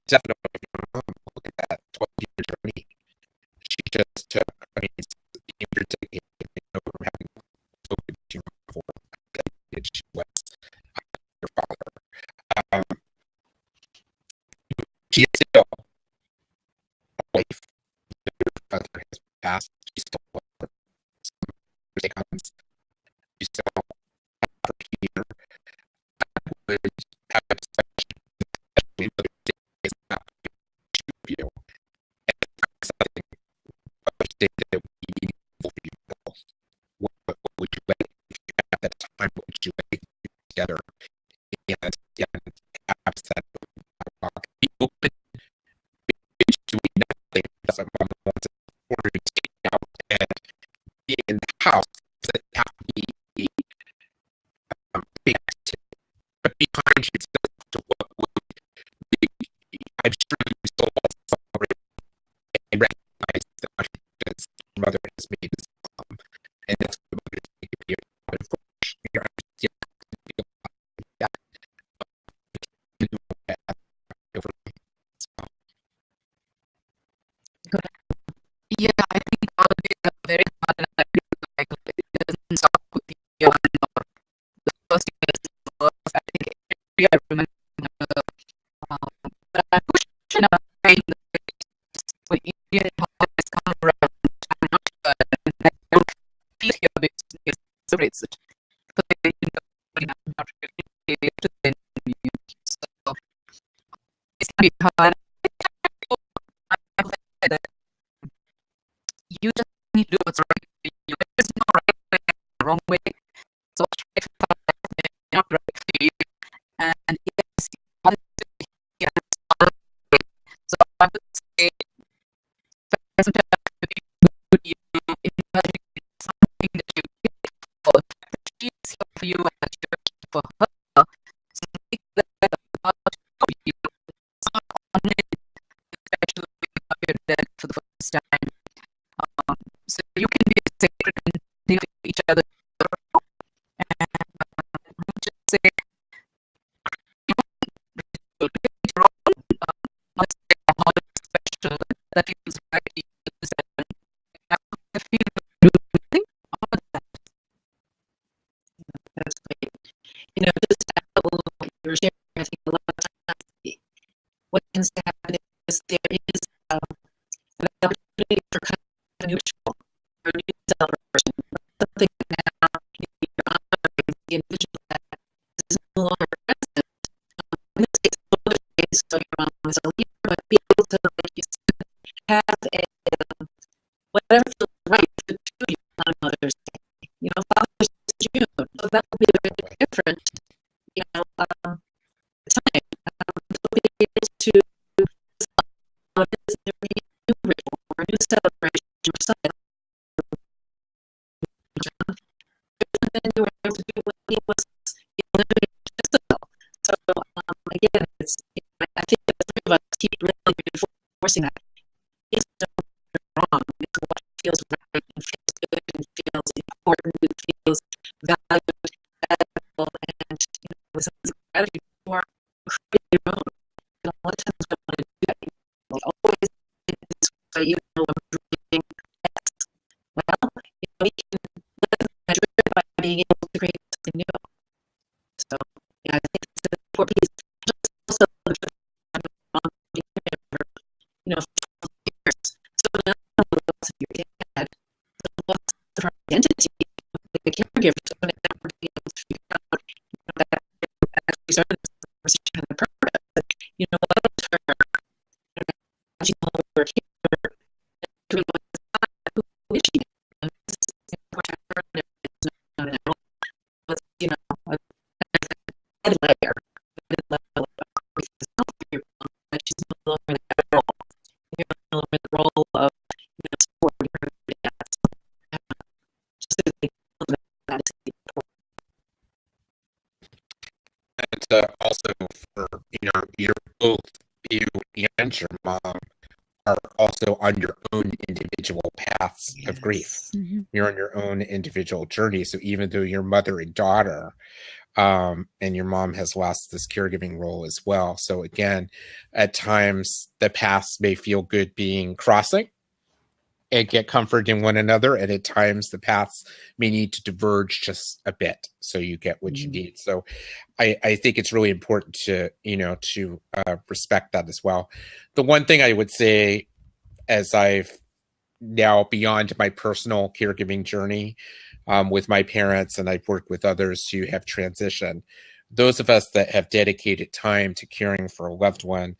definitely look at that 12-year journey. She just took I mean you're taking over having spoken to you before that she was your father. She is still a wife. Your father has passed. She's still she's still here. Would have especially days not to you. And something other state that would be meaningful for you. What would you like at that time? What would you like together? And have that be open to nothing as a mom wants order to take out and be in the house that have to be big activity. But behind you to what would be, I'm Yeah, I think all of these are very hard, and I feel like it doesn't stop with the year one or the first year is the worst. I think every year I remember, but I push in a way that when Indian holidays come around, I'm not sure, and I don't feel here because it celebrates it. But I'm not really related to the Indian New Year. So it's gonna be hard. I would say that you just need to do what's right for you. There's no right way or wrong way. So what's right for you may not be right for you. And yes, you want to hear it. So I would say present good you imagine something that you did for that she is here for you and that you're here for her. So make that about you. It's not only especially when you're dead for the first time. So you can be a sacred container for each other. And I would just say, your own, not say a holiday special that feels right to you. I feel good. That's great. Just to add a little what you were sharing, I think a lot of times what tends to happen is there is an opportunity for kind of neutral or a new celebration, something that now you're honoring the individual that is no longer present. In this case, Mother's Day, so your mom is a leader, but be able to, like you said, have whatever feels right to you on Mother's Day. Father's Day is June, so that will be a bit different, time. They'll be able to what is there a new ritual or a new celebration or something. Then you were able to do what he was doing physical. So again, I think the three of us keep really reinforcing that. It's not wrong. It's what feels right and feels good and feels important and feels valuable and with a sense of gratitude for creating your own. A lot of times I want to do that. Always this way, even though I'm doing X. Well, we can measure it by being able to create something new. So, yeah, I think it's an important piece. Just also, for years. So now the loss of your dad, the loss of her identity, the caregiver, so when never be able to figure out that as we started this conversation had a purpose, what is her, she no longer here, who is she? And this is important for her, and it's not an animal, but a layer, of grief itself for your mom, that she's no longer in that role. You're no longer in the role of, supporting her dad. Just to think that is important. And also for you're both, you and your mom are also on your own individual paths of grief. Mm-hmm. You're on your own individual journey. So even though you're mother and daughter, and your mom has lost this caregiving role as well. So again, at times the paths may feel good being crossing and get comfort in one another, and at times the paths may need to diverge just a bit so you get what you need. So I think it's really important to respect that as well. The one thing I would say, as I've now beyond my personal caregiving journey with my parents, and I've worked with others who have transitioned, those of us that have dedicated time to caring for a loved one,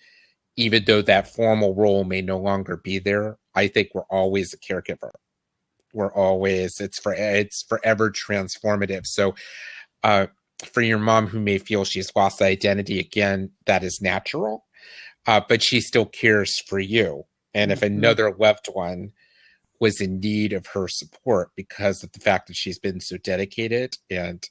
even though that formal role may no longer be there, I think we're always a caregiver. We're always, it's forever transformative. So for your mom who may feel she's lost the identity, again, that is natural, but she still cares for you. And if another loved one was in need of her support because of the fact that she's been so dedicated, and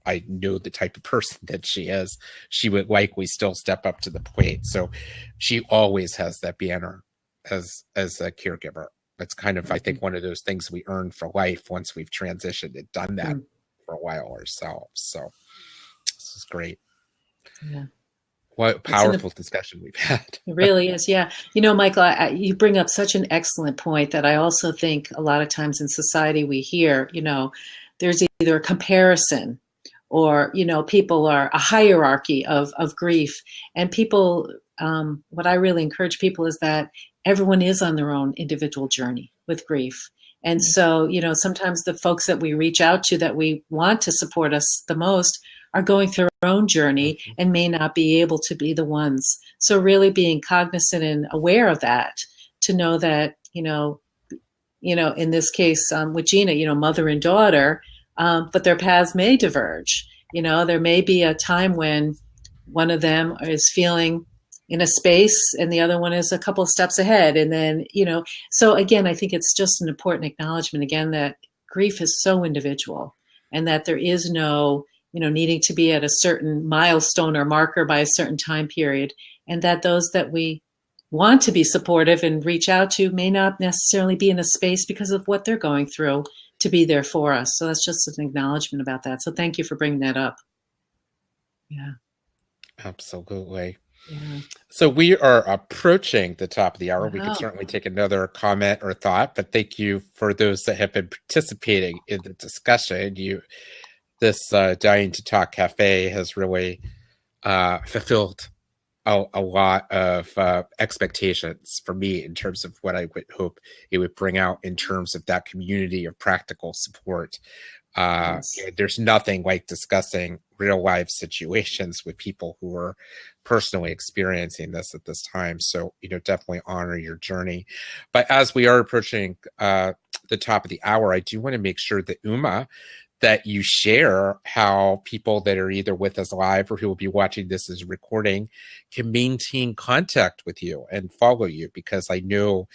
I know the type of person that she is, she would likely still step up to the plate. So she always has that banner as a caregiver. That's kind of, I think, one of those things we earn for life once we've transitioned and done that for a while ourselves. So this is great. Yeah. What a It's an powerful discussion we've had. It really is, yeah. Michael, you bring up such an excellent point that I also think a lot of times in society we hear, there's either a comparison or, people are a hierarchy of grief. And people, what I really encourage people is that everyone is on their own individual journey with grief. And so, sometimes the folks that we reach out to that we want to support us the most are going through their own journey and may not be able to be the ones. So really being cognizant and aware of that, to know that, in this case with Gina, mother and daughter, but their paths may diverge. There may be a time when one of them is feeling in a space and the other one is a couple of steps ahead. And then, so again, I think it's just an important acknowledgement again that grief is so individual and that there is no, needing to be at a certain milestone or marker by a certain time period, and that those that we want to be supportive and reach out to may not necessarily be in a space because of what they're going through to be there for us. So that's just an acknowledgement about that. So thank you for bringing that up. Yeah. Absolutely. Yeah. So we are approaching the top of the hour. Wow. We can certainly take another comment or thought, but thank you for those that have been participating in the discussion. This Dying to Talk Cafe has really fulfilled a lot of expectations for me in terms of what I would hope it would bring out in terms of that community of practical support. Yes. There's nothing like discussing real life situations with people who are personally experiencing this at this time. So, definitely honor your journey. But as we are approaching the top of the hour, I do want to make sure that Uma, that you share how people that are either with us live or who will be watching this as a recording can maintain contact with you and follow you, because I know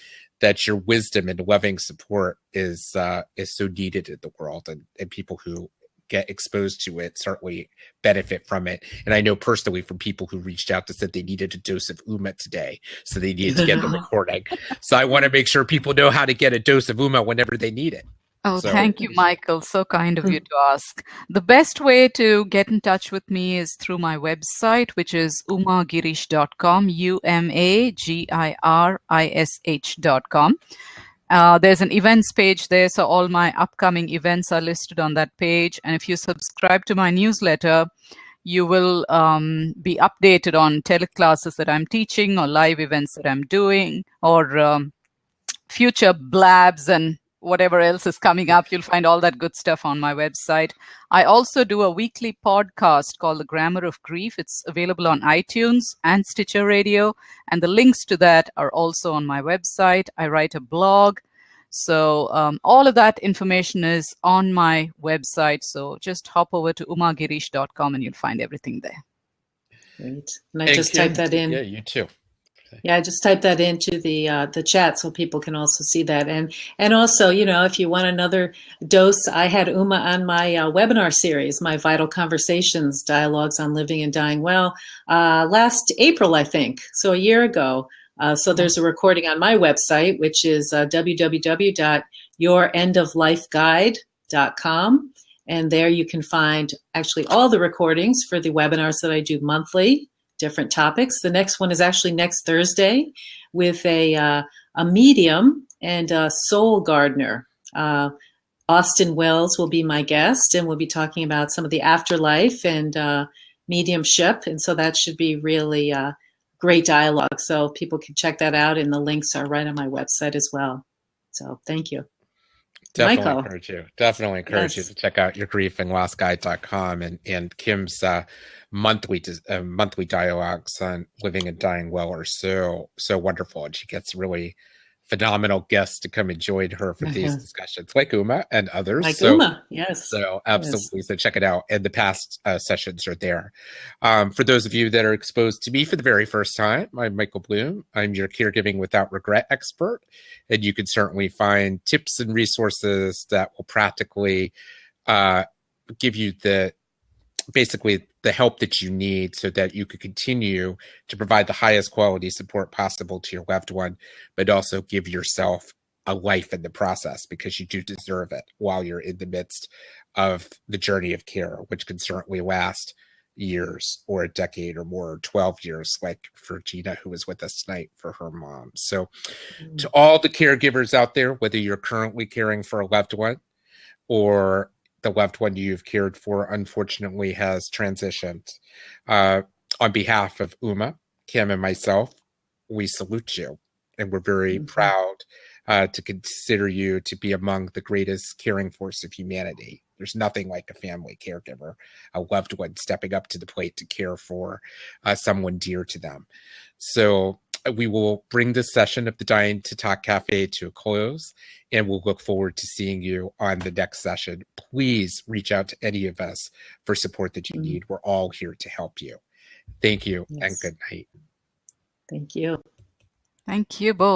that your wisdom and loving support is so needed in the world, and people who get exposed to it certainly benefit from it. And I know personally from people who reached out that said they needed a dose of Uma today, so they needed to get the recording. So I want to make sure people know how to get a dose of Uma whenever they need it. Oh, thank you, Michael. So kind of you to ask. The best way to get in touch with me is through my website, which is umagirish.com, umagirish.com. There's an events page there, so all my upcoming events are listed on that page. And if you subscribe to my newsletter, you will be updated on teleclasses that I'm teaching or live events that I'm doing or future blabs and whatever else is coming up. You'll find all that good stuff on my website. I also do a weekly podcast called The Grammar of Grief. It's available on iTunes and Stitcher Radio, and the links to that are also on my website. I write a blog. So all of that information is on my website. So just hop over to umagirish.com and you'll find everything there. Great. And I just typed that in. Yeah, you too. Yeah, I just typed that into the chat so people can also see that. And also, if you want another dose, I had Uma on my webinar series, my Vital Conversations, Dialogues on Living and Dying Well, last April, I think, so a year ago. So there's a recording on my website, which is www.yourendoflifeguide.com. And there you can find actually all the recordings for the webinars that I do monthly. Different topics. The next one is actually next Thursday with a medium and a soul gardener. Austin Wells will be my guest, and we'll be talking about some of the afterlife and mediumship. And so that should be really great dialogue. So people can check that out, and the links are right on my website as well. So thank you. Definitely Michael. encourage you to check out yourgriefandlossguide.com and Kim's monthly dialogues on living and dying well are so wonderful, and she gets really phenomenal guests to come and join her for these discussions, like Uma and others. Uma, yes. So absolutely, so check it out. And the past sessions are there. For those of you that are exposed to me for the very first time, I'm Michael Bloom. I'm your Caregiving Without Regret expert, and you can certainly find tips and resources that will practically give you basically the help that you need so that you could continue to provide the highest quality support possible to your loved one, but also give yourself a life in the process, because you do deserve it while you're in the midst of the journey of care, which can certainly last years or a decade or more, or 12 years, like for Gina, who was with us tonight for her mom. So to all the caregivers out there, whether you're currently caring for a loved one or the loved one you've cared for unfortunately has transitioned, on behalf of Uma, Kim, and myself, we salute you. And we're very proud to consider you to be among the greatest caring force of humanity. There's nothing like a family caregiver, a loved one stepping up to the plate to care for someone dear to them. So we will bring this session of the Dying to Talk Cafe to a close, and we'll look forward to seeing you on the next session. Please reach out to any of us for support that you need. We're all here to help you. Thank you, and good night. Thank you. Thank you both.